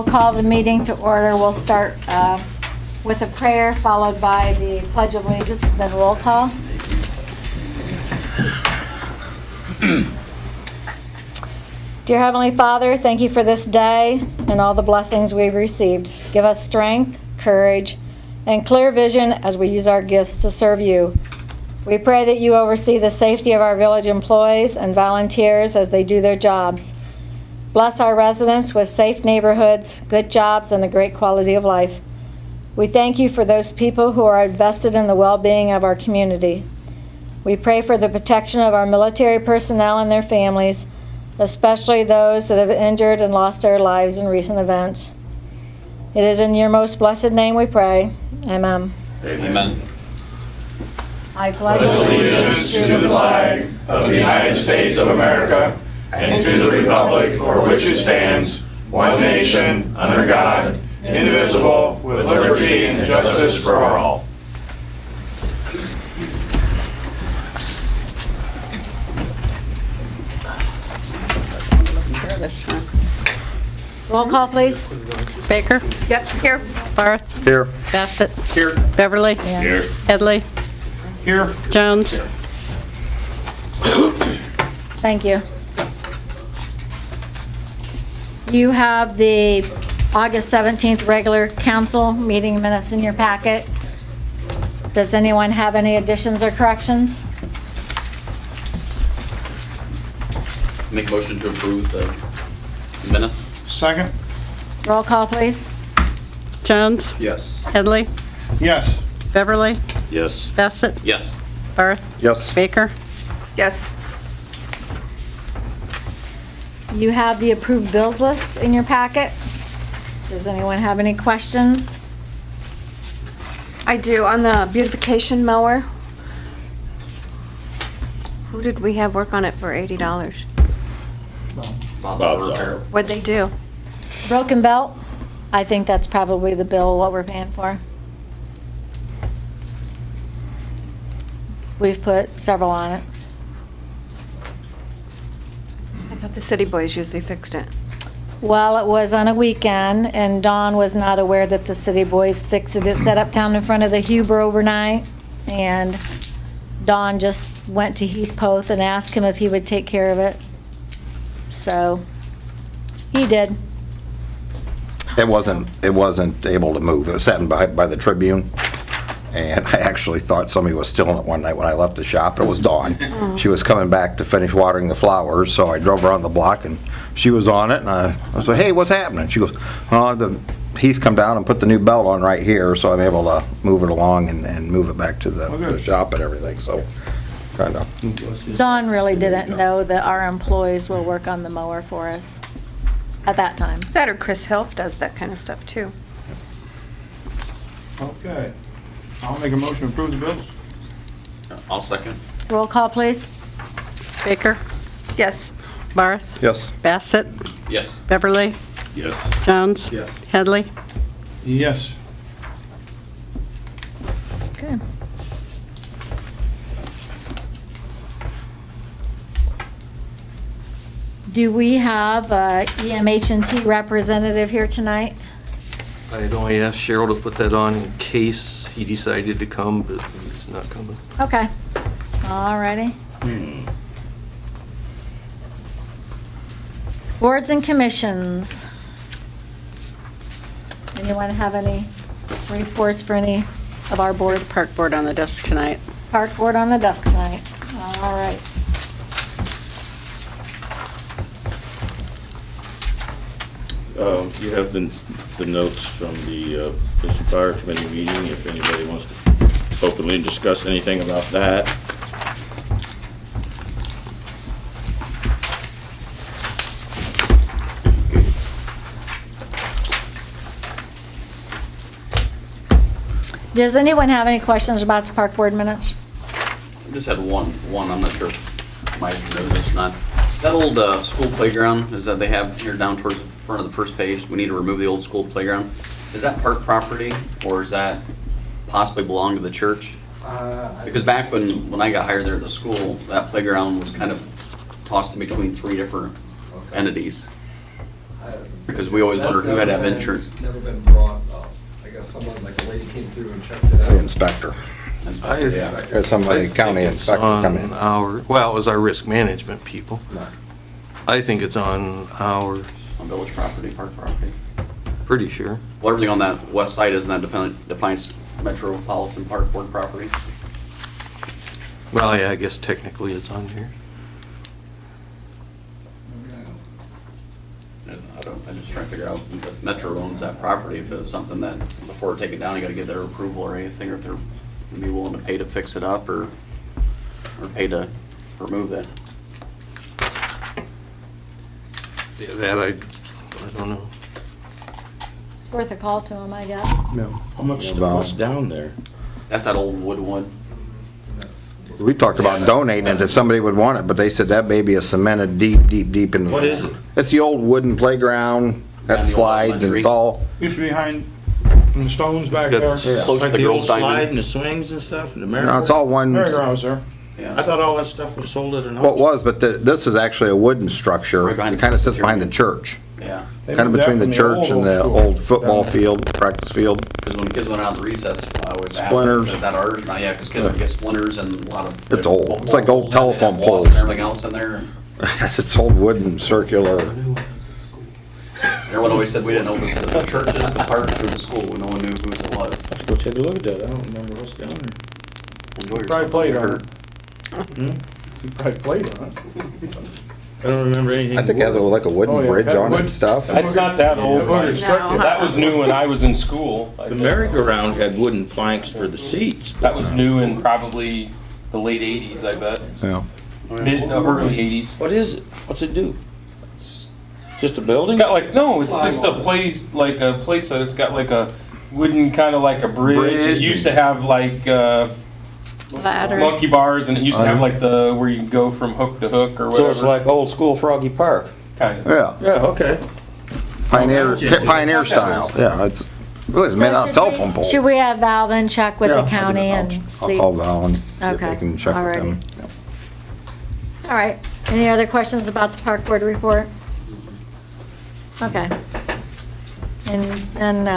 We'll call the meeting to order. We'll start with a prayer followed by the Pledge of Allegiance, then roll call. Dear Heavenly Father, thank you for this day and all the blessings we've received. Give us strength, courage, and clear vision as we use our gifts to serve you. We pray that you oversee the safety of our village employees and volunteers as they do their jobs. Bless our residents with safe neighborhoods, good jobs, and a great quality of life. We thank you for those people who are invested in the well-being of our community. We pray for the protection of our military personnel and their families, especially those that have injured and lost their lives in recent events. It is in your most blessed name we pray. Amen. Amen. I pledge allegiance to the flag of the United States of America and to the republic for which it stands, one nation, under God, indivisible, with liberty and justice for all. This time. Roll call, please. Baker? Yep, here. Barth? Here. Bassett? Here. Beverly? Here. Headley? Here. Jones? Thank you. You have the August 17th regular council meeting minutes in your packet. Does anyone have any additions or corrections? Make a motion to approve the minutes. Second? Roll call, please. Jones? Yes. Headley? Yes. Beverly? Yes. Bassett? Yes. Barth? Yes. Baker? Yes. You have the approved bills list in your packet. Does anyone have any questions? I do. On the beautification mower, who did we have work on it for $80? Bob repair. What'd they do? Broken belt? I think that's probably the bill, what we're paying for. We've put several on it. I thought the city boys usually fixed it. Well, it was on a weekend, and Dawn was not aware that the city boys fixed it. It set up down in front of the Huber overnight, and Dawn just went to Heath Poth and asked him if he would take care of it. So, he did. It wasn't able to move. It was sitting by the Tribune, and I actually thought somebody was stealing it one night when I left the shop. It was Dawn. She was coming back to finish watering the flowers, so I drove around the block, and she was on it, and I said, "Hey, what's happening?" She goes, "Oh, the Heath come down and put the new belt on right here," so I'm able to move it along and move it back to the shop and everything, so kind of. Dawn really didn't know that our employees will work on the mower for us at that time. That or Chris Hilf does that kind of stuff too. Okay. I'll make a motion to approve the bills. I'll second. Roll call, please. Baker? Yes. Barth? Yes. Bassett? Yes. Beverly? Yes. Jones? Yes. Headley? Yes. Good. Do we have a EMH&T representative here tonight? I'd only asked Cheryl to put that on in case he decided to come, but he's not coming. Okay. All righty. Boards and commissions. Anyone have any reports for any of our board? Park board on the desk tonight. Park board on the desk tonight. All right. You have the notes from the police and fire committee meeting, if anybody wants to openly discuss anything about that. Does anyone have any questions about the park board minutes? I just had one, I'm not sure if my notice or not. That old school playground is that they have here down towards the front of the first page, we need to remove the old school playground. Is that park property or is that possibly belong to the church? Because back when I got hired there at the school, that playground was kind of tossed in between three different entities. Because we always wondered who had to have insurance. Never been brought up. I guess someone, like a lady came through and checked it The out. inspector. Yeah. Or somebody, county It's inspector come in. on our, well, it was our risk management people. I think it's on ours, On village property, park property. pretty sure. Well, everything on that west side, isn't that defines Metropolitan Park Board property? Well, yeah, I guess technically it's on here. I'm just trying to figure out if Metro owns that property, if it's something that before taking down, you gotta get their approval or anything, or if they're gonna be willing to pay to fix it up or pay to remove it. Yeah, that I don't know. It's worth a call to him, I guess. How much About- what's down there? That's that old wood one. We talked about donating it if somebody would want it, but they said that baby is cemented deep, deep, deep into the. What is it? It's the old wooden playground that Yeah, the old slides and it's all, Used to be behind the stones back It's got there. the- Close to Like the the old girls' slide diamond. and the swings and stuff and the no, merry-go-round? it's all one, Merry-go-round, sir. I Yeah. thought all that stuff was sold at an what auction. was, but this is actually a wooden structure. Right behind It kind of the sits behind the cafeteria. church, Yeah, They kind of moved that between the from church and old the school old football down there. field, practice field. because when kids went out to recess, with Splinters. is that ours? Not yet, because kids would get splinters and a lot of. It's old. It's like old holes in it, telephone and wasps poles. and everything else in there. It's old wooden circular. Everyone always said we didn't know if it was the churches, the parks, or the school. No one knew whose it was. Let's go take a look at that. I don't remember what's down there. Enjoy yourself. Probably played on Hurt. it. You probably played on it. I don't remember anything. I think it has like a Oh, wooden yeah, bridge that on it wood- and stuff. That's not that old, It Mike. was restricted. That was new when I was in school. I The think. merry-go-round had wooden planks for the seats. That was new in probably the late 80s, I bet. Yeah. Early 80s. What is it? What's it do? Just a building? It's got like, no, it's just a place, like a place that it's got like a wooden, kind of like a bridge. It Bridge used to have like Ladder. monkey bars, and it used to have like the, where you can go from hook to hook or whatever. So it's like old school Froggy Park? Kind of. Yeah, Yeah, okay. pioneer style, yeah, it's, really, it's made out of telephone poles. Should we have Val then check with Yeah, the I'll do county that. and I'll see? call Val and see if Okay, they can check with them. All right. Any other questions about the park board report? Okay. And,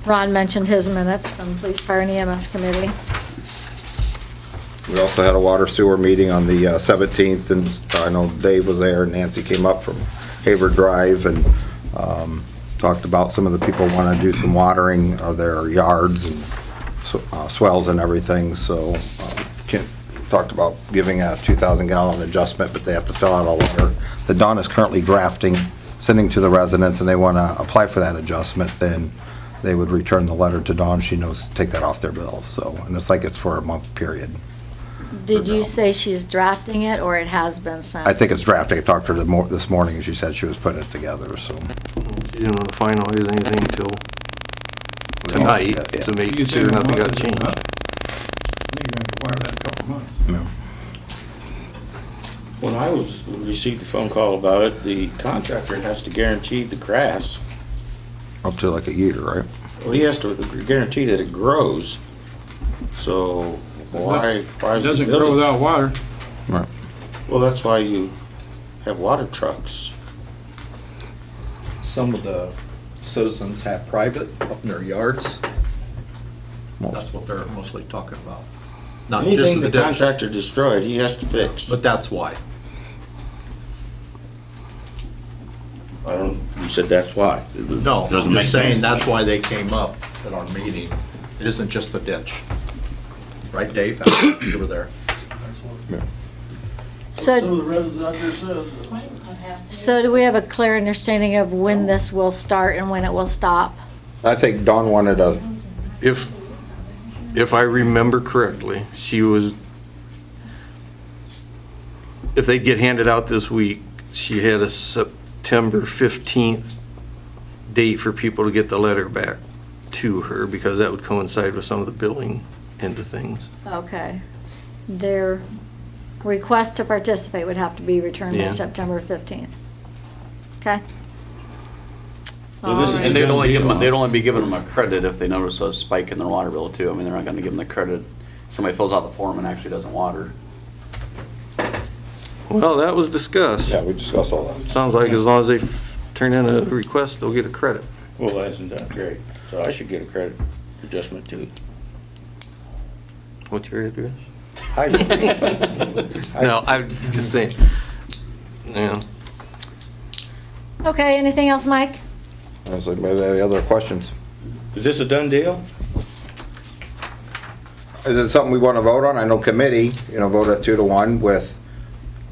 Ron mentioned his minutes from Police, Fire, and EMS Committee. We also had a water sewer meeting on the 17th, and I know Dave was there, and Nancy came up from Haver Drive and talked about some of the people want to do some watering of their yards and swells and everything, so Kent talked about giving a 2,000-gallon adjustment, but they have to fill out a letter that Don is currently drafting, sending to the residents, and they want to apply for that adjustment, then they would return the letter to Dawn. She knows to take that off their bill, so, and it's like it's for a month period. Did you say she's drafting it, or it has been sent? I think it's drafting. I talked to her this morning, and she said she was putting it together, so. She didn't want to finalize anything until tonight Yeah, yeah. to make sure nothing got changed. You're gonna require that in a couple months. Yeah. When I received a phone call about it, the contractor has to guarantee the grass. Up to like a year, right? Well, he has to guarantee that it grows. So why It is the doesn't grow village? without water. Right. Well, that's why you have water trucks. Some of the citizens have private up in their yards. That's what they're mostly talking about. Not just Anything the the ditch, contractor destroyed, he has to fix. but that's why. You said that's why. No, Doesn't I'm make just saying sense. that's why they came up at our meeting. It isn't just the ditch. Right, Dave? You were there. So, the residents out there says. so do we have a clear understanding of when this will start and when it will stop? I think Dawn wanted a, If I remember correctly, she was, if they'd get handed out this week, she had a September 15th date for people to get the letter back to her, because that would coincide with some of the billing end of things. Okay. Their request to participate would have to be returned by Yeah. September 15th. Okay? Well, this is- Alright. And they'd only be giving them a credit if they notice a spike in their water bill too. I mean, they're not gonna give them the credit. Somebody fills out the form and actually doesn't water. Well, that was discussed. Yeah, we discussed all that. Sounds like as long as they turn in a request, they'll get a credit. Well, isn't that great? So I should get a credit adjustment too. What's your address? I- No, I'm just saying, yeah. Okay, anything else, Mike? Is there any other questions? Is this a done deal? Is it something we want to vote on? I know committee, voted 2-1 with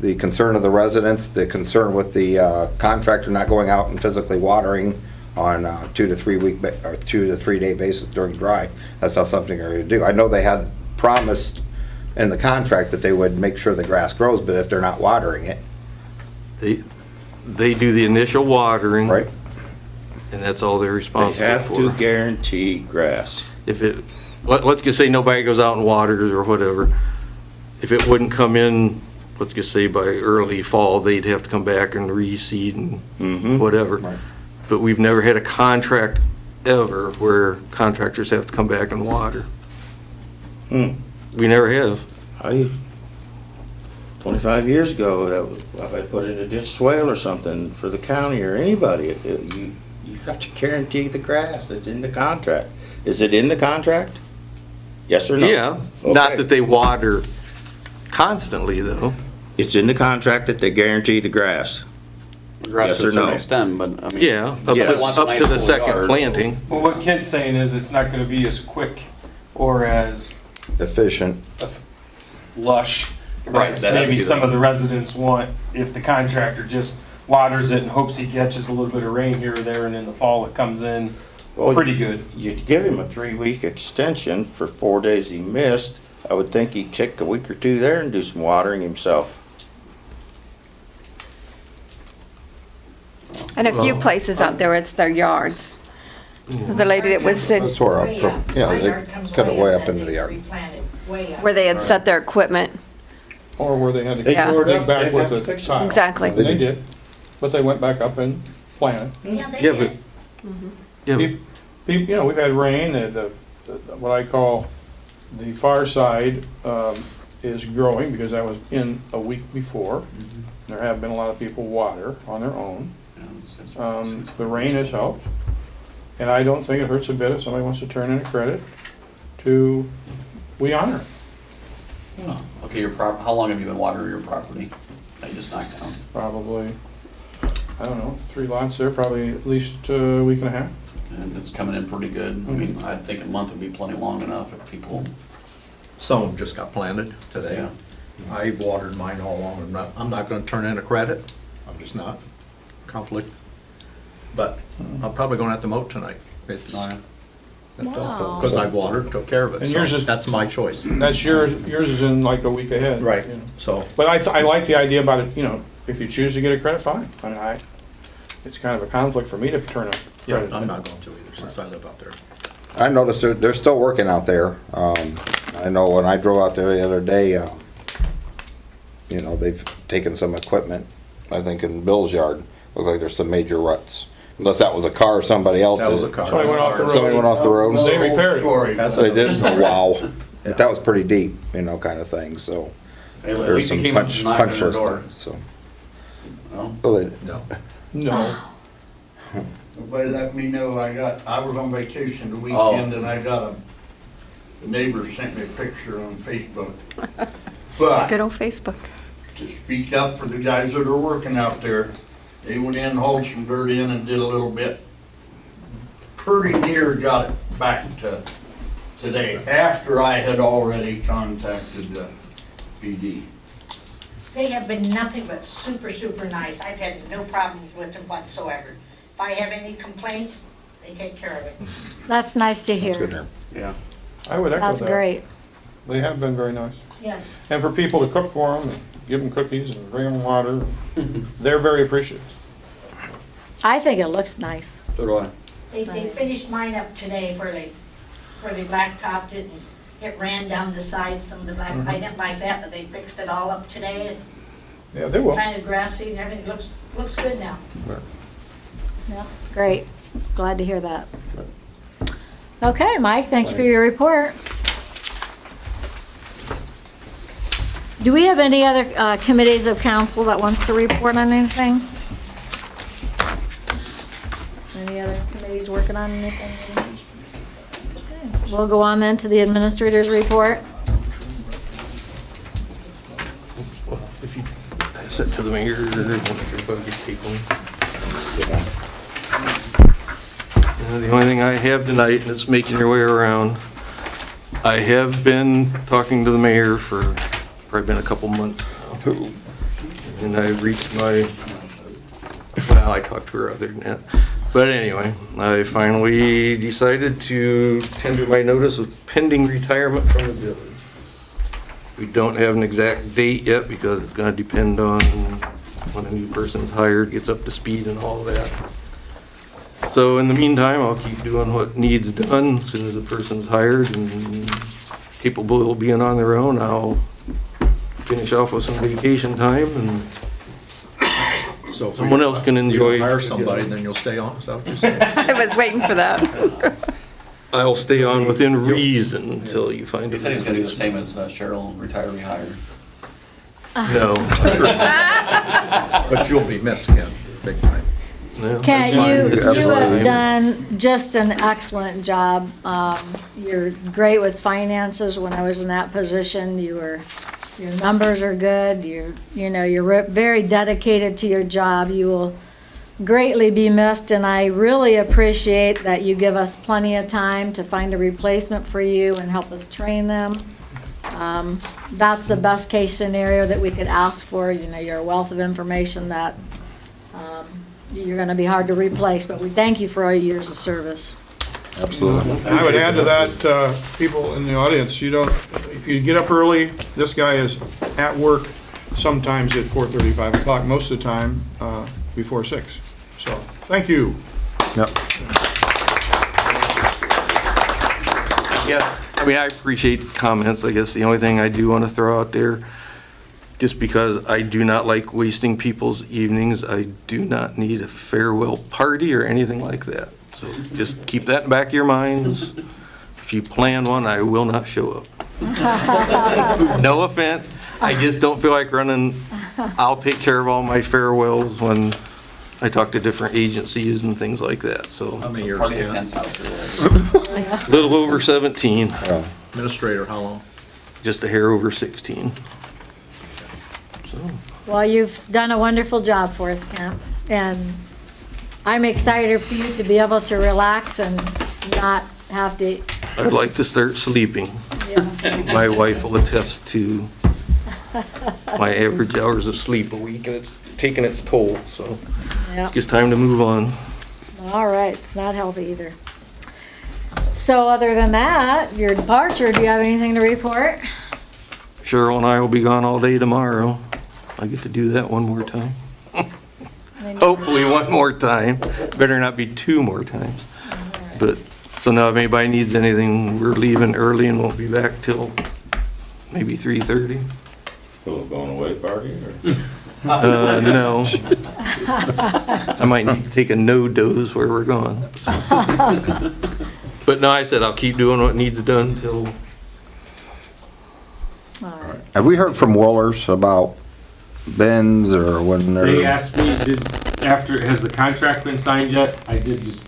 the concern of the residents, the concern with the contractor not going out and physically watering on 2 to 3 week, or 2 to 3 day basis during dry. That's not something they're going to do. I know they had promised in the contract that they would make sure the grass grows, but if they're not watering it, They do the initial watering. right? And that's all they're They responsible have to for. guarantee grass. If it, let's just say nobody goes out and waters or whatever. If it wouldn't come in, let's just say by early fall, they'd have to come back and reseed and whatever. Right. But we've never had a contract ever where contractors have to come back and water. Hmm. We never have. 25 years ago, if I put in a ditch swale or something for the county or anybody, you have to guarantee the grass that's in the contract. Is it in the contract? Yes or no? Yeah, not Okay. that they water constantly though. It's in the contract that they guarantee the grass. Grass Yes to a or certain no? extent, but I mean. Yeah, up Yes. to, Wants a up nice to the full second yard. planting. Well, what Kent's saying is it's not gonna be as quick or as Efficient. lush Right, as that'd maybe be some the- of the residents want if the contractor just waters it and hopes he catches a little bit of rain here or there, and in the fall it comes in Well, pretty good. You'd give him a 3-week extension for 4 days he missed. I would think he'd take a week or two there and do some watering himself. And a few places out there, it's their yards. The lady that was in, That's where up from, they cut it way up into the yard. where they had set their equipment. Or where they had to They Yeah. tore it dig up, back they'd with have to a fix it. tile. Exactly. They did, but they went back up and planted. Yeah, but, yeah, but- We've had rain, what I call the far side is growing because that was in a week before. There have been a lot of people water on their own. The rain has helped, and I don't think it hurts a bit if somebody wants to turn in a credit we honor it. Okay, how long have you been watering your property? I just knocked down. Probably, I don't know, 3 lots there, probably at least a week and a half. And it's coming in pretty good. I mean, I think a month would be plenty long enough if people, Some of them just got planted today. yeah. I've watered mine all along. I'm not gonna turn in a credit. I'm just not. Conflict. But I'm probably gonna have to mow tonight. It's, No, Wow. because I've watered, took care of it. And So yours is- that's my choice. That's yours is in like a week ahead. Right, you know. so, But I like the idea about it, if you choose to get a credit, fine. I mean, it's kind of a conflict for me to turn a yeah, credit. I'm not going to either since I live out there. I noticed they're still working out there. I know when I drove out there the other day, they've taken some equipment, I think in Bill's yard. Looked like there's some major ruts. Unless that was a car or somebody else's. That was a car. Somebody went off the road. Somebody went off the road. They repaired it. That's They did? another story. Wow. Yeah. That was pretty deep, kind of thing, so. Hey, at There's least some you came up punch and knocked on their list door. things, so. No? Well, they- No. No. Nobody let me know I was on vacation the weekend and I got the neighbor sent me a picture on Facebook. But Good old Facebook. to speak up for the guys that are working out there, they went in, hauled some dirt in and did a little bit. Pretty near got it back to today, after I had already contacted the PD. They have been nothing but super, super nice. I've had no problems with them whatsoever. If I have any complaints, they take care of it. That's nice to That's good hear. there. Yeah. I would echo that. That's great. They have been very nice. Yes. And for people to cook for them, and give them cookies and bring them water, they're very appreciative. I think it looks nice. So do I. They finished mine up today where they blacktopped it and it ran down the sides, some of the black, I didn't like that, but they fixed it all up today. Yeah, they will. Kind of grassy and everything, looks good now. Yeah, great. Glad to hear that. Okay, Mike, thank you for your report. Do we have any other committees of council that wants to report on anything? Any other committees working on anything? Okay, we'll go on then to the administrator's report. If you pass it to the mayor, everybody can take one. The only thing I have tonight, and it's making your way around, I have been talking to the mayor for probably been a couple months now. And I reached well, I talked to her other than that. But anyway, I finally decided to tender my notice of pending retirement from the village. We don't have an exact date yet because it's gonna depend on when a new person's hired, gets up to speed and all that. So in the meantime, I'll keep doing what needs done. As soon as the person's hired and capable of being on their own, I'll finish off with some vacation time and So if someone else can enjoy. Hire somebody, then you'll stay on, is that what you're saying? I was waiting for that. I'll stay on within reason until you find a He said he was gonna do the replacement. same as Cheryl, retire, rehire. No. But you'll be missed, Ken, big time. No, Kent, that's fine. you have Absolutely. done just an excellent job. You're great with finances. When I was in that position, your numbers are good. You're very dedicated to your job. You will greatly be missed, and I really appreciate that you give us plenty of time to find a replacement for you and help us train them. That's the best case scenario that we could ask for. You're a wealth of information that you're going to be hard to replace, but we thank you for all your years of service. Absolutely. And I would add to that, people in the audience, if you get up early, this guy is at work sometimes at 4:30, 5 o'clock, most of the time before 6. So, thank you. Yep. Yeah, I mean, I appreciate comments. I guess the only thing I do want to throw out there, just because I do not like wasting people's evenings, I do not need a farewell party or anything like that. So just keep that in the back of your minds. If you plan one, I will not show up. No offense, I just don't feel like running. I'll take care of all my farewells when I talk to different agencies and things like that, so. How many years, Party Ken? events out there. Little over 17, Administrator, how long? just a hair over 16. So, Well, you've done a wonderful job for us, Kent, and I'm excited for you to be able to relax and not have to. I'd like to start sleeping. Yeah. My wife will attest to my average hours of sleep a week, and it's taking its toll, so Yeah. it's just time to move on. All right, it's not healthy either. So other than that, your departure, do you have anything to report? Cheryl and I will be gone all day tomorrow. I get to do that one more time. Hopefully one more time. Better not be 2 more times. But, so now if anybody needs anything, we're leaving early and won't be back till maybe 3:30. Little going away party or? No. I might need to take a no-dose where we're gone. But no, I said I'll keep doing what needs done till, All right. Have we heard from Woolers about bins or when they're? They asked me, has the contract been signed yet? I did just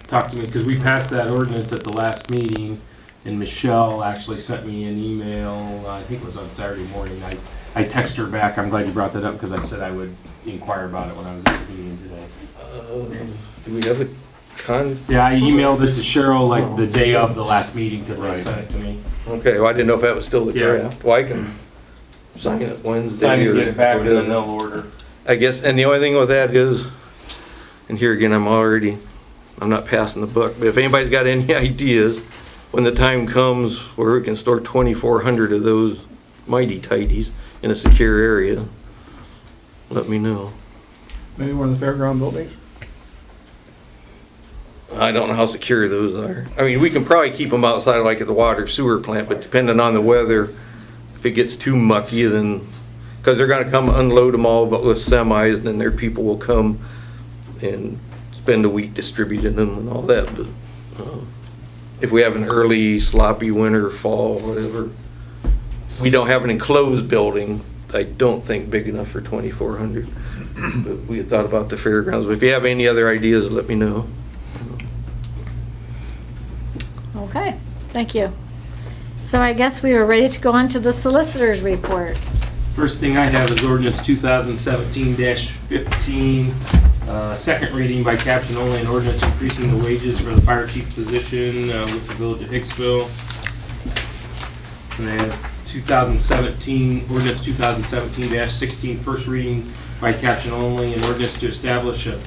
talk to me, because we passed that ordinance at the last meeting, and Michelle actually sent me an email, I think it was on Saturday morning. I texted her back, I'm glad you brought that up, because I said I would inquire about it when I was at the meeting today. do we have the Yeah, I emailed it to Cheryl like the day of the last meeting, because they sent it to me. Okay, well, I didn't know if that was still the Yeah. draft. Well, I can sign it Wednesday. Time to or get it back, and then whatever. they'll order. I guess, and the only thing with that is, and here again, I'm not passing the buck, but if anybody's got any ideas, when the time comes where we can store 2,400 of those mighty tidies in a secure area, let me know. Maybe one of the fairground buildings? I don't know how secure those are. I mean, we can probably keep them outside like at the water sewer plant, but depending on the weather, if it gets too mucky, then, because they're gonna come unload them all, but with semis, and then their people will come and spend a week distributing them and all that, but, if we have an early sloppy winter, fall, whatever, we don't have an enclosed building, I don't think big enough for 2,400. But we had thought about the fairgrounds. But if you have any other ideas, let me know. Okay, thank you. So I guess we are ready to go on to the solicitor's report. First thing I have is ordinance 2017-15, second reading by caption only, an ordinance increasing the wages for the fire chief position with the village of Hicksville. And then 2017, ordinance 2017-16, first reading by caption only, an ordinance to establish a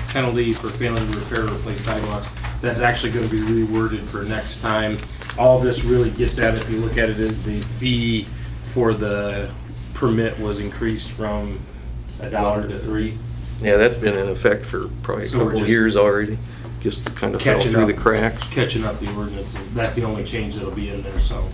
penalty for failing to repair or replace sidewalks. That's actually going to be reworded for next time. All this really gets at, if you look at it, is the fee for the permit was increased from $1 to $3. Yeah, that's been in effect for probably a So we're couple just years already. Just kind of fell catching through up. the cracks. Catching up the ordinances. That's the only change that'll be in there, so.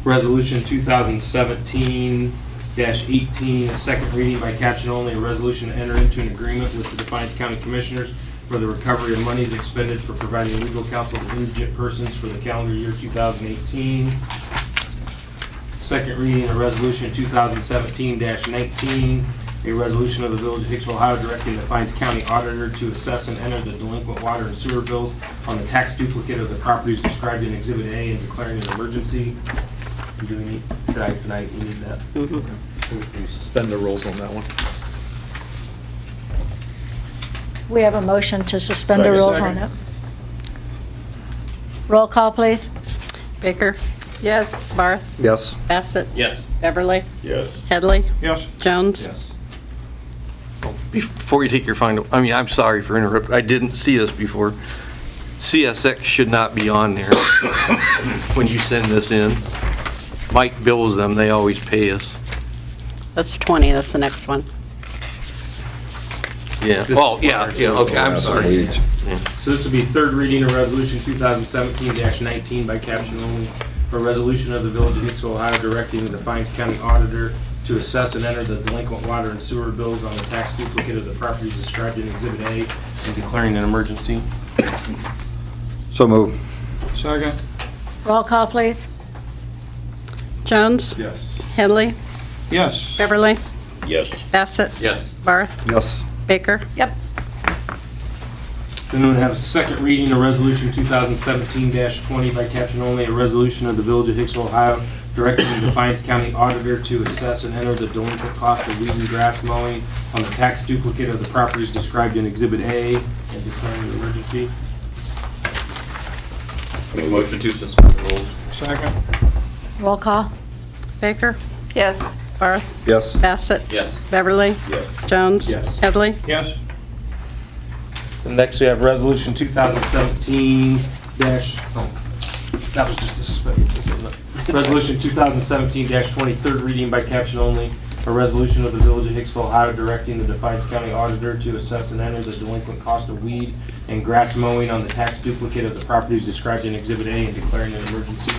Resolution 2017-18, a second reading by caption only, a resolution to enter into an agreement with the Defiance County Commissioners for the recovery of monies expended for providing legal counsel to indigent persons for the calendar year 2018. Second reading, a resolution 2017-19, a resolution of the Village of Hicksville, Ohio, directing the Defiance County Auditor to assess and enter the delinquent water and sewer bills on the tax duplicate of the properties described in Exhibit A and declaring an emergency. Do we need, tonight, we need that. We suspend the rules on that one. We have a motion to suspend the rules on it. Roll call, please. Baker? Yes. Barth? Yes. Bassett? Yes. Beverly? Yes. Headley? Yes. Jones? Yes. Before you take your final, I mean, I'm sorry for interrupting. I didn't see this before. CSX should not be on there when you send this in. Mike bills them, they always pay us. That's 20, that's the next one. Yeah, oh, yeah, okay, I'm sorry. So this will be third reading of resolution 2017-19 by caption only, a resolution of the Village of Hicksville, Ohio, directing the Defiance County Auditor to assess and enter the delinquent water and sewer bills on the tax duplicate of the properties described in Exhibit A and declaring an emergency. So move. Second. Roll call, please. Jones? Yes. Headley? Yes. Beverly? Yes. Bassett? Yes. Barth? Yes. Baker? Yep. Then we have a second reading of resolution 2017-20 by caption only, a resolution of the Village of Hicksville, Ohio, directing the Defiance County Auditor to assess and enter the delinquent cost of weed and grass mowing on the tax duplicate of the properties described in Exhibit A and declaring an emergency. Make a motion to suspend the rules. Second. Roll call. Baker? Yes. Barth? Yes. Bassett? Yes. Beverly? Yes. Jones? Yes. Headley? Yes. And next we have resolution 2017 that was just a suspended. Resolution 2017-20, third reading by caption only, a resolution of the Village of Hicksville, Ohio, directing the Defiance County Auditor to assess and enter the delinquent cost of weed and grass mowing on the tax duplicate of the properties described in Exhibit A and declaring an emergency.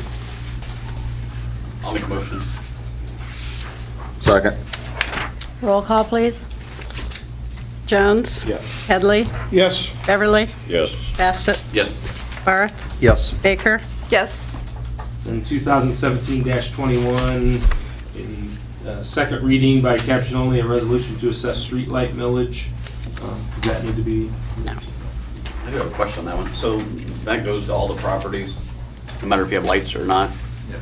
I'll make a motion. Second. Roll call, please. Jones? Yes. Headley? Yes. Beverly? Yes. Bassett? Yes. Barth? Yes. Baker? Yes. And 2017-21, a second reading by caption only, a resolution to assess streetlight millage. Does that need to be? No. I do have a question on that one. So that goes to all the properties, no matter if you have lights or not? Yes.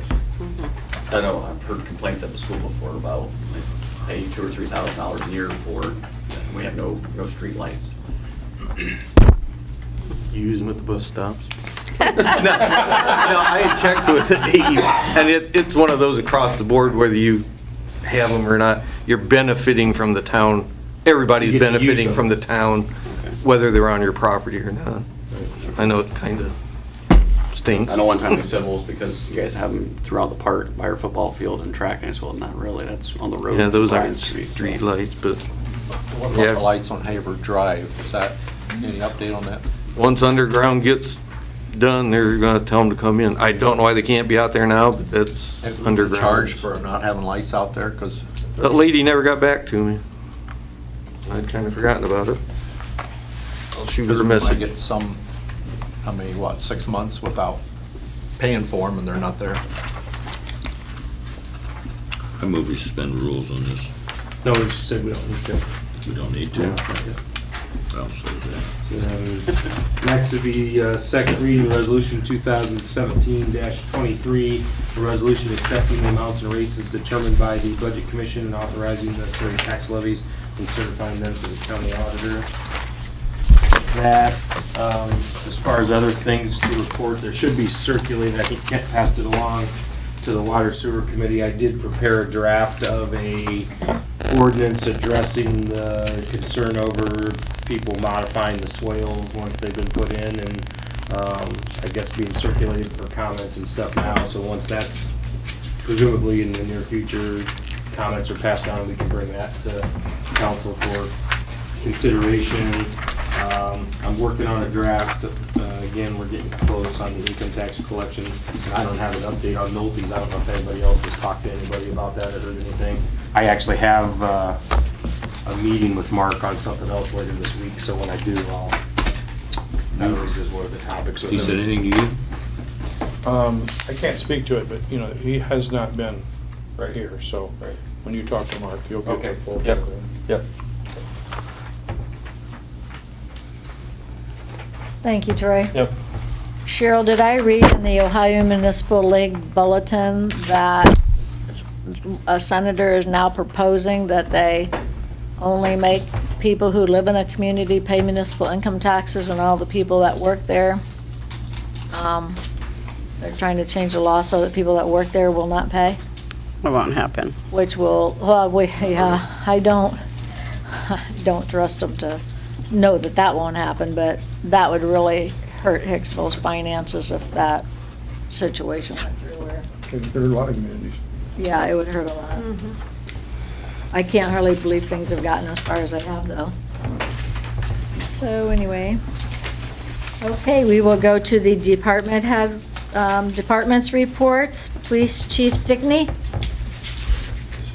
I know I've heard complaints at the school before about like pay $2,000 or $3,000 a year for, we have no street lights. You use them at the bus stops? No, I had checked with it, and it's one of those across the board, whether you have them or not, you're benefiting from the town. Everybody's You get to use benefiting them. from the town, whether they're on your property or not. I know it kind of stinks. I know one time they said, well, it's because you guys have them throughout the park by our football field and track, and I said, well, not really, that's on the road. Yeah, those Bryant aren't Street. street lights, but What Yeah. about the lights on Haver Drive? Is that, any update on that? once underground gets done, they're gonna tell them to come in. I don't know why they can't be out there now, but that's Have we underground. charged for not having lights out there? Because That lady never got back to me. I'd kind of forgotten about it. I'll shoot her a I message. get some, 6 months without paying for them and they're not there. I move we suspend rules on this. No, we just said we don't need to. We don't need to. I'll say that. Next would be second reading resolution 2017-23, a resolution accepting the amounts and rates as determined by the Budget Commission and authorizing the necessary tax levies and certifying them to the county auditor. That, as far as other things to report, there should be circulated, I think Kent passed it along to the Water Sewer Committee. I did prepare a draft of a ordinance addressing the concern over people modifying the swales once they've been put in, and I guess being circulated for comments and stuff now. So once that's presumably in the near future, comments are passed on, we can bring that to council for consideration. I'm working on a draft. Again, we're getting close on the income tax collection. I don't have an update on Nolte's. I don't know if anybody else has talked to anybody about that or heard anything. I actually have a meeting with Mark on something else later this week, so when I do, that always is one of the topics. He said anything to you? I can't speak to it, but, you know, he has not been right here, so when you talk to Mark, you'll get the full. Yep. Yep. Thank you, Troy. Yep. Cheryl, did I read in the Ohio Municipal League Bulletin that a senator is now proposing that they only make people who live in a community pay municipal income taxes, and all the people that work there, they're trying to change the law so that people that work there will not pay? It won't happen. Which will, well, I don't trust them to know that that won't happen, but that would really hurt Hicksville's finances if that situation went through where. There are a lot of communities. Yeah, it would hurt a lot. I can't hardly believe things have gotten as far as they have, though. So anyway, okay, we will go to the departments reports. Police Chief Stickney.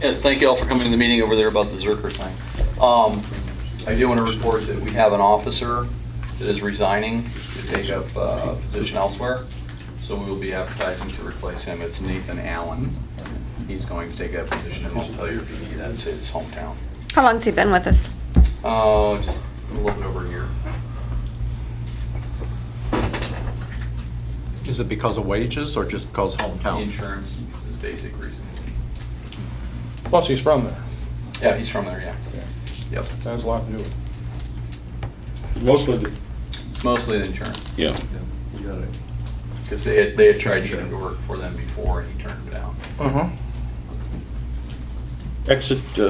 Yes, thank you all for coming to the meeting over there about the Zerker thing. I do want to report that we have an officer that is resigning to take up a position elsewhere. So we will be advertising to replace him. It's Nathan Allen. He's going to take a position in Montpelier PD. That's his hometown. How long's he been with us? Just a little bit over a year. Is it because of wages or just because hometown? Insurance is his basic reason. Plus, he's from there. Yeah, he's from there, yeah. Yep. That has a lot to do with it. Mostly Mostly the insurance. Yeah. Because they had tried to get him to work for them before and he turned it down.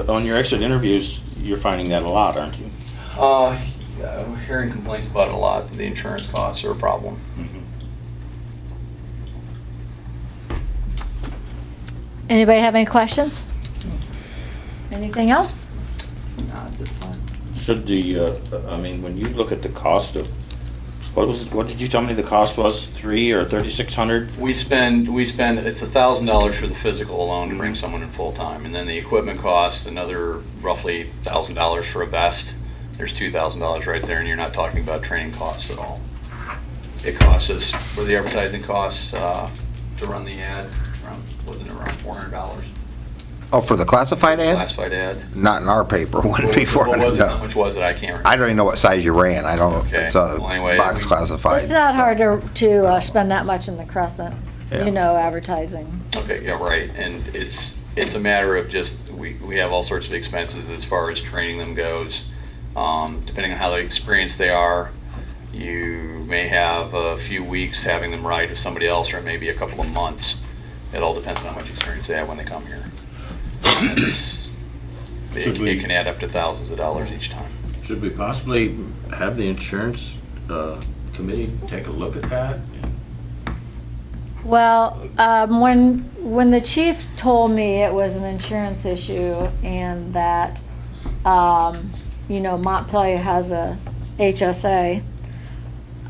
On your exit interviews, you're finding that a lot, aren't you? Yeah, we're hearing complaints about it a lot. The insurance costs are a problem. Anybody have any questions? Anything else? Not at this time. Should when you look at the cost of, what did you tell me the cost was, $300 or $3,600? We spend it's $1,000 for the physical alone to bring someone in full time, and then the equipment cost another roughly $1,000 for a vest. There's $2,000 right there, and you're not talking about training costs at all. It costs us for the advertising costs to run the ad. Wasn't it around $400? Oh, for the classified ad? Classified ad. Not in our paper, wouldn't be What was it? $400. How much was it? I can't remember. I don't even know what size you ran. I don't, Okay. it's a Well, anyway, box classified. It's not hard to spend that much in the Crescent, Yeah. advertising. Okay, yeah, right, and it's a matter of just, we have all sorts of expenses as far as training them goes. Depending on how experienced they are, you may have a few weeks having them ride with somebody else, or it may be a couple of months. It all depends on how much experience they have when they come here. It can add up to thousands of dollars each time. Should we possibly have the insurance committee take a look at that? Well, when the chief told me it was an insurance issue and that, Montpelier has a HSA,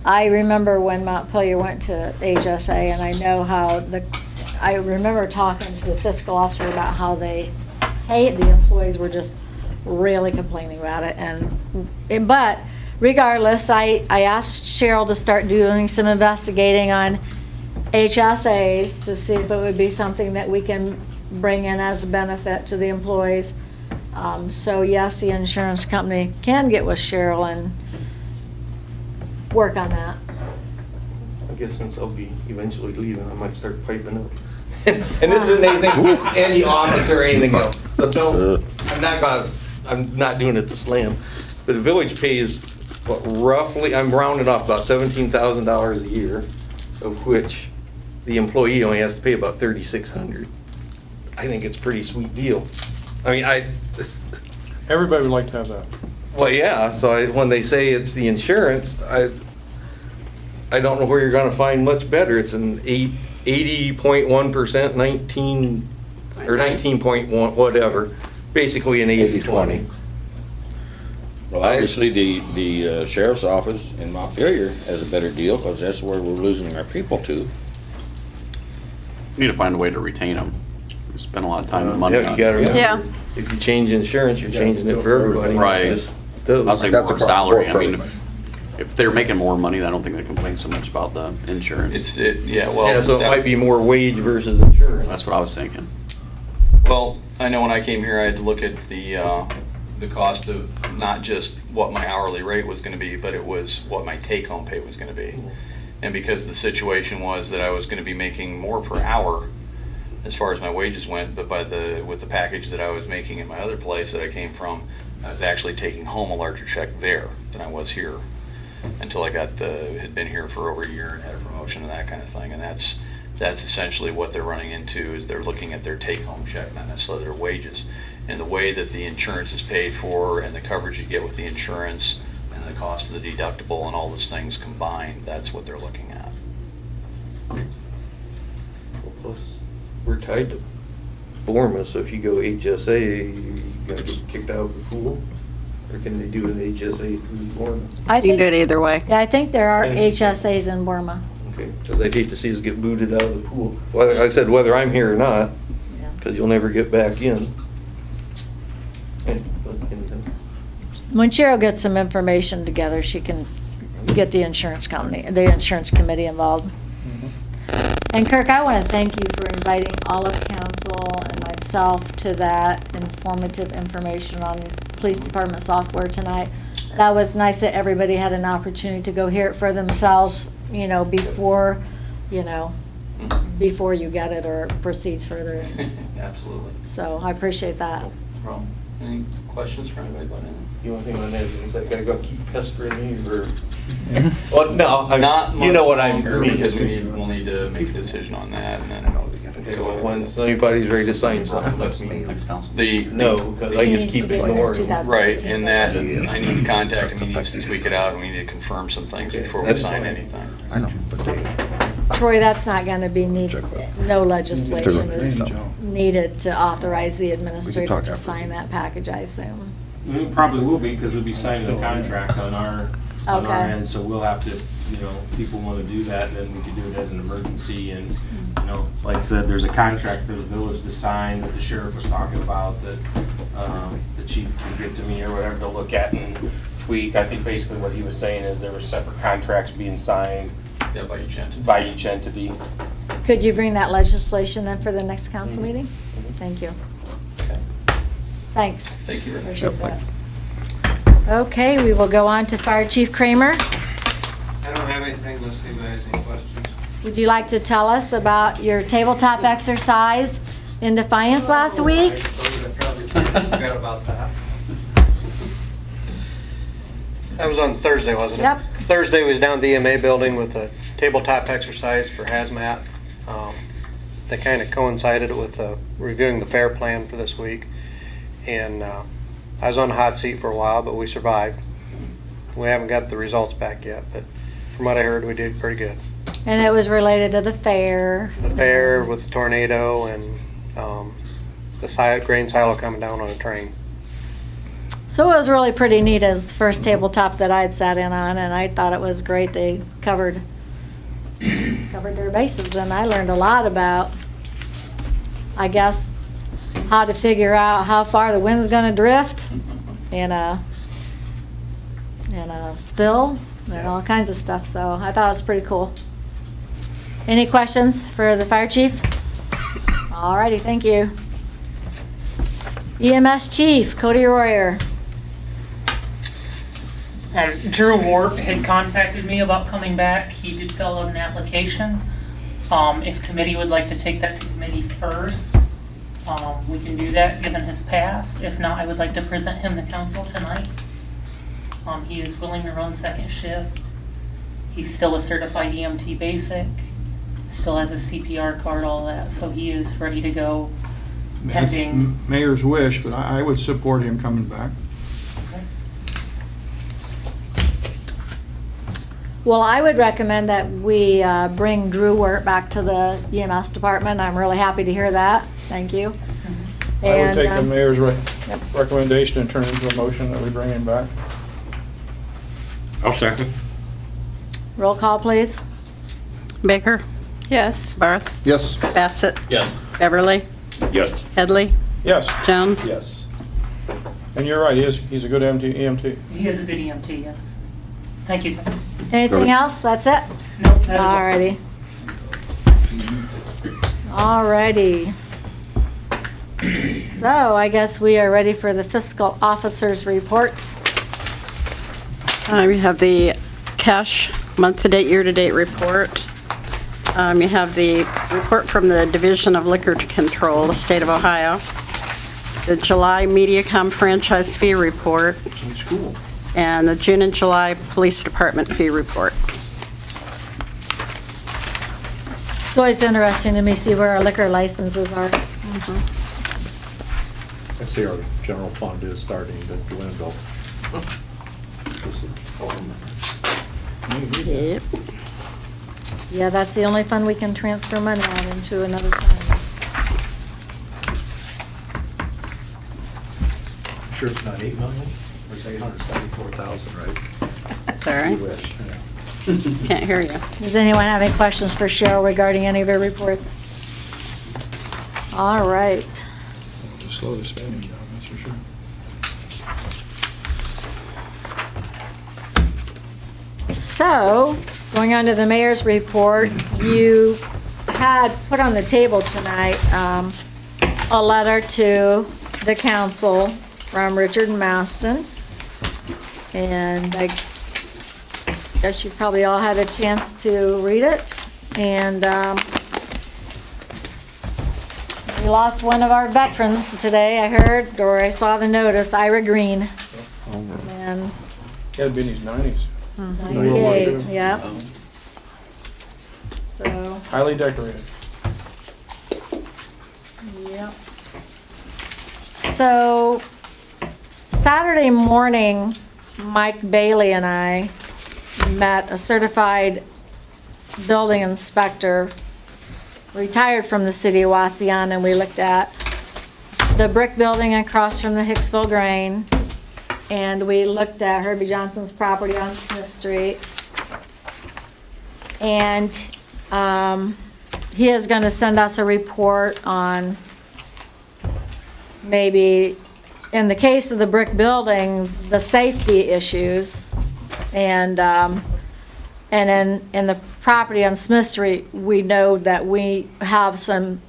I remember when Montpelier went to HSA, and I know how I remember talking to the fiscal officer about how the employees were just really complaining about it. But regardless, I asked Cheryl to start doing some investigating on HSAs to see if it would be something that we can bring in as a benefit to the employees. So yes, the insurance company can get with Cheryl and work on that. I guess since I'll be eventually leaving, I might start piping up. And this isn't anything against any officer or anything else, so don't, I'm not doing it to slam. But the village pays, what, roughly, I'm rounding off about $17,000 a year, of which the employee only has to pay about $3,600. I think it's a pretty sweet deal. I mean, Everybody would like to have that. well, yeah, so when they say it's the insurance, I don't know where you're gonna find much better. It's an 80.1%, 19, or 19.1, whatever, basically an 80/20. Well, obviously, the sheriff's office in Montpelier has a better deal, because that's where we're losing our people to. We need to find a way to retain them. We spend a lot of time and money Yeah, on you gotta it. remember, if you change insurance, you're changing it for everybody. not Right. just I those. was thinking That's more across the salary. board I mean, for if they're making more money, I don't think they complain so much about the insurance. Yeah, so it might be more wage versus insurance. That's what I was thinking. Well, I know when I came here, I had to look at the cost of not just what my hourly rate was gonna be, but it was what my take-home pay was gonna be. And because the situation was that I was gonna be making more per hour as far as my wages went, but with the package that I was making in my other place that I came from, I was actually taking home a larger check there than I was here, until I had been here for over a year and had a promotion and that kind of thing. And that's essentially what they're running into, is they're looking at their take-home check, not necessarily their wages. And the way that the insurance is paid for and the coverage you get with the insurance and the cost of the deductible and all those things combined, that's what they're looking at. We're tied to Bournemouth, so if you go HSA, you gotta get kicked out of the pool? Or can they do an HSA through Bournemouth? I You can do think, it either way. yeah, I think there are HSAs in Burma. Okay, because I'd hate to see us get booted out of the pool. Well, I said whether I'm here or not, because you'll never get back in. When Cheryl gets some information together, she can get the insurance company, the insurance committee involved. And Kirk, I want to thank you for inviting all of council and myself to that informative information on police department software tonight. That was nice that everybody had an opportunity to go hear it for themselves, before you get it or proceeds further. Absolutely. So I appreciate that. No problem. Any questions for anybody about anything? The only thing on that is that guy gonna keep pestering me, or? Well, no, Not you know much what I longer, mean. because we'll need to make a decision on that, and then Okay, well, once anybody's ready to sign something, let me. Next council. No, because I just keep ignoring. Right, and that, I need to contact him, he needs to tweak it out, and we need to confirm some things before we That's sign fine. anything. I know, but Troy, that's not going to be needed. No legislation is Check. needed to authorize the administrator talk to after. sign that package, I assume. It probably will be, because we'll be signing a contract on our Okay. end, so we'll have to, if people want to do that, then we can do it as an emergency. And, like I said, there's a contract for the village to sign that the sheriff was talking about, that the chief can give to me or whatever to look at and tweak. I think basically what he was saying is there were separate contracts being signed Yeah, by each entity. by each entity. Could you bring that legislation then for the next council meeting? Thank you. Okay. Thanks. Thank you. Appreciate that. Okay, we will go on to Fire Chief Kramer. I don't have anything unless anybody has any questions. Would you like to tell us about your tabletop exercise in Defiance last week? I probably forgot about that. That was on Thursday, wasn't it? Yep. Thursday was down at the EMA building with a tabletop exercise for hazmat. They kind of coincided with reviewing the fair plan for this week. And I was on the hot seat for a while, but we survived. We haven't got the results back yet, but from what I heard, we did pretty good. And it was related to the fair. The fair with the tornado and the grain silo coming down on a train. So it was really pretty neat as the first tabletop that I'd sat in on, and I thought it was great. They covered their bases, and I learned a lot about, I guess, how to figure out how far the wind's going to drift in a spill and all kinds of stuff. So I thought it was pretty cool. Any questions for the fire chief? All righty, thank you. EMS chief, Cody Royer. Drew Wart had contacted me about coming back. He did fill out an application. If committee would like to take that to committee first, we can do that given his past. If not, I would like to present him to council tonight. He is willing to run second shift. He's still a certified EMT basic, still has a CPR card, all that, so he is ready to go That's pending. mayor's wish, but I would support him coming back. Well, I would recommend that we bring Drew Wirt back to the EMS department. I'm really happy to hear that. Thank you. I would take the And, mayor's recommendation and turn it into a motion that we bring him back. I'll second. roll call, please. Baker? Yes. Barth? Yes. Bassett? Yes. Beverly? Yes. Headley? Yes. Jones? Yes. And you're right, he's a good EMT. He is a good EMT, yes. Thank you, guys. Anything else? That's it? Nope, that is all. All righty. All righty. So I guess we are ready for the fiscal officer's reports. You have the cash month-to-date, year-to-date report. You have the report from the Division of Liquor Control, the state of Ohio. The July MediaCom franchise fee report. And the June and July Police Department fee report. It's always interesting to me see where our liquor licenses are. I see our general fund is starting to dwindle. Yep. Yeah, that's the only fund we can transfer money out into another fund. Sure it's not 8 million, or it's 874,000, right? Sorry, You wish, yeah. can't hear you. Does anyone have any questions for Cheryl regarding any of her reports? All right. Slow the spending down, that's for sure. So, going on to the mayor's report, you had put on the table tonight a letter to the council from Richard Maston. And I guess you probably all had a chance to read it. And we lost one of our veterans today, I heard, or I saw the notice, Ira Green. And He had been in his 90s. 98, yeah. So, Highly decorated. yep. So, Saturday morning, Mike Bailey and I met a certified building inspector, retired from the city of Waseon, and we looked at the brick building across from the Hicksville Grain, and we looked at Herbie Johnson's property on Smith Street. And he is going to send us a report on maybe, in the case of the brick building, the safety issues. And in the property on Smith Street, we know that we have some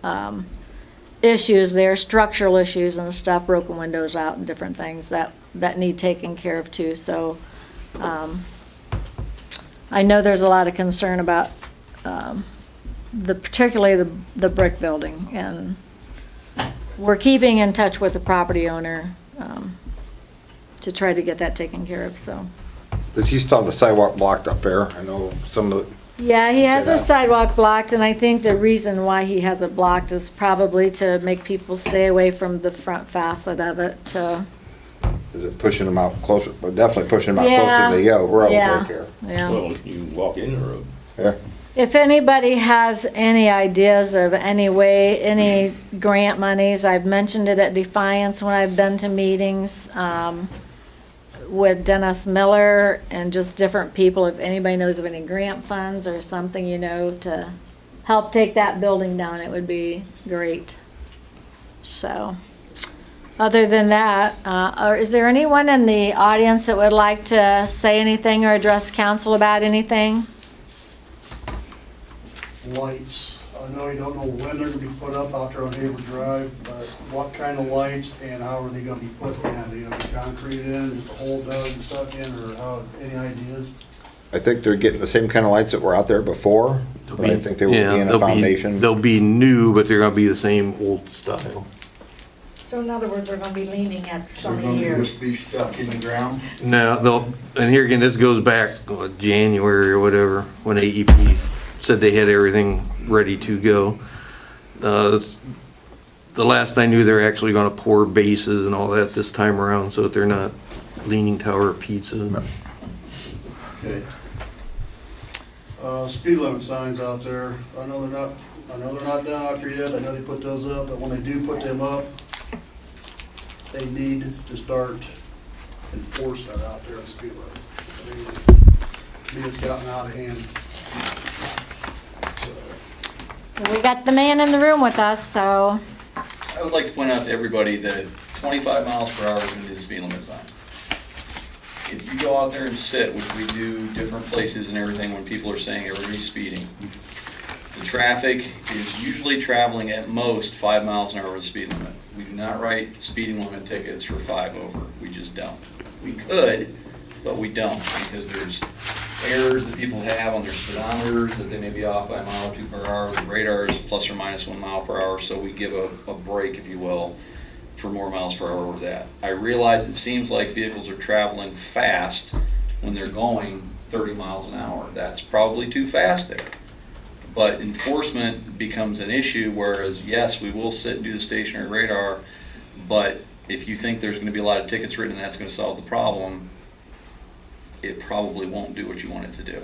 issues there, structural issues and stuff, broken windows out and different things that need taken care of too. So I know there's a lot of concern about particularly the brick building, and we're keeping in touch with the property owner to try to get that taken care of. So. Does he still have the sidewalk blocked up there? I know some of the, Yeah, he has Say a that. sidewalk blocked, and I think the reason why he has it blocked is probably to make people stay away from the front facet of it. is it pushing them out closer, but definitely pushing them out Yeah. closer to the road Yeah. right there. Yeah. Well, you walk in the road. Yeah. If anybody has any ideas of any grant monies, I've mentioned it at Defiance when I've been to meetings with Dennis Miller and just different people. If anybody knows of any grant funds or something, to help take that building down, it would be great. So, other than that, or is there anyone in the audience that would like to say anything or address council about anything? lights. I know you don't know when they're gonna be put up out there on Haber Drive, but what kind of lights and how are they gonna be put in? Are they gonna be concrete in, just a hole dug and stuff in, or how, any ideas? I think they're getting the same kind of lights that were out there before, but I think they will be in a foundation. They'll be new, but they're gonna be the same old style. So in other words, they're gonna be leaning after so They're many gonna years. just be stuck in the ground. No, and here again, this goes back January or whatever, when AEP said they had everything ready to go. The last I knew, they're actually gonna pour bases and all that this time around, so that they're not leaning tower pizza. Okay. Speed limit signs out there, I know they're not done out there yet, I know they put those up, but when they do put them up, they need to start enforce that out there on speed limit. I mean, to me, it's gotten out of hand. So, We got the man in the room with us, so I would like to point out to everybody that 25 miles per hour is going to be the speed limit sign. If you go out there and sit, which we do different places and everything, when people are saying everybody's speeding, the traffic is usually traveling at most 5 miles an hour with the speed limit. We do not write speeding limit tickets for 5 over. We just don't. We could, but we don't, because there's errors that people have on their speedometers that they may be off by a mile or 2 per hour. The radar is plus or minus 1 mile per hour, so we give a break, if you will, for more miles per hour over that. I realize it seems like vehicles are traveling fast when they're going 30 miles an hour. That's probably too fast there. But enforcement becomes an issue, whereas yes, we will sit and do the stationary radar, but if you think there's going to be a lot of tickets written and that's going to solve the problem, it probably won't do what you want it to do.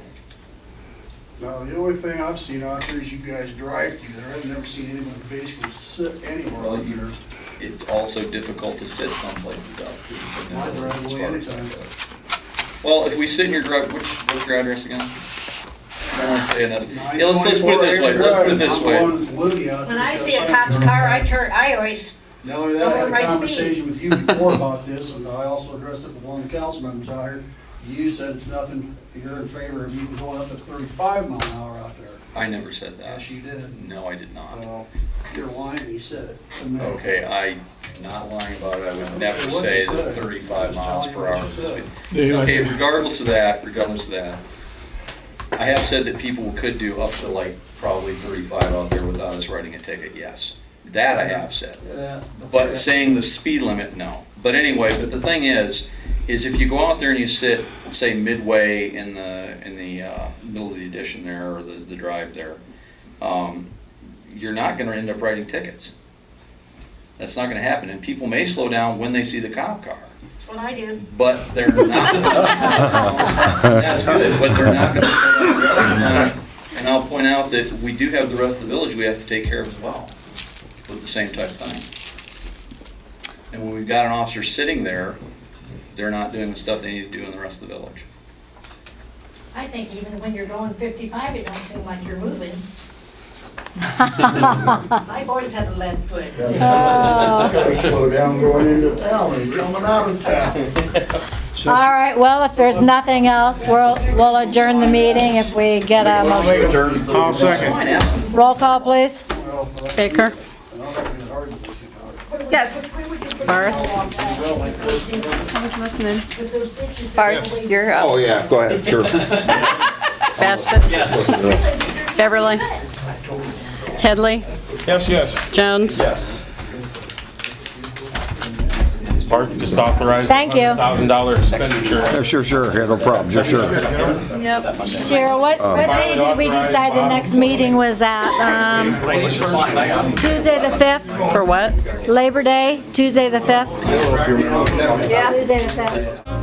now, the only thing I've seen out there is you guys drive through there, I've never seen anyone basically sit anywhere Well, out there. It's also difficult to sit some places out. My driveway anytime. Well, if we sit in your drive, what's your address again? I don't want to say this. Yeah, let's put it this way. Let's put it this way. When I see a cop's car, I always Not only that, I had Don't a write conversation with you before about this, and I also addressed it with one of the council members out here. You said it's nothing, you're in favor of even going up to 35 mile an hour out there. I never said that. Yes, you did. No, I did not. Well, you're lying, you said it to me. Okay, I'm not lying about it. I would never Okay, what'd say you that say? 35 miles per hour is the Yeah, speed. Okay, regardless of that, I have said that people could do up to like probably 35 out there without us writing a ticket, yes. That I have said. Yeah, But saying the speed limit, no. But anyway, but the thing is if you go out there and you sit, say midway in the middle of the addition there, or the drive there, you're not gonna end up writing tickets. That's not gonna happen, and people may slow down when they see the cop car. That's what I do. But they're not that's good, but they're not gonna slow down the rest of the time. And I'll point out that we do have the rest of the village we have to take care of as well, with the same type of thing. And when we've got an officer sitting there, they're not doing the stuff they need to do in the rest of the village. I think even when you're going 55, it don't seem like you're moving. I've always had a lead foot. Gotta slow down going into town and coming out of town. all right, well, if there's nothing else, we'll adjourn the meeting if we get a motion. I'll second. Roll call, please. Baker, Yes. Barth, I was listening. Bart, you're up. Oh, yeah, go ahead, sure. Bassett, Beverly, Headley, Yes. Jones. Barth just authorized. Thank you. $1,000 expenditure. Yeah, sure, yeah, no problem, sure. Yep. Cheryl, what day did we decide the next meeting was at? Tuesday the 5th? For what? Labor Day, Tuesday the 5th? Yeah. Tuesday the 5th.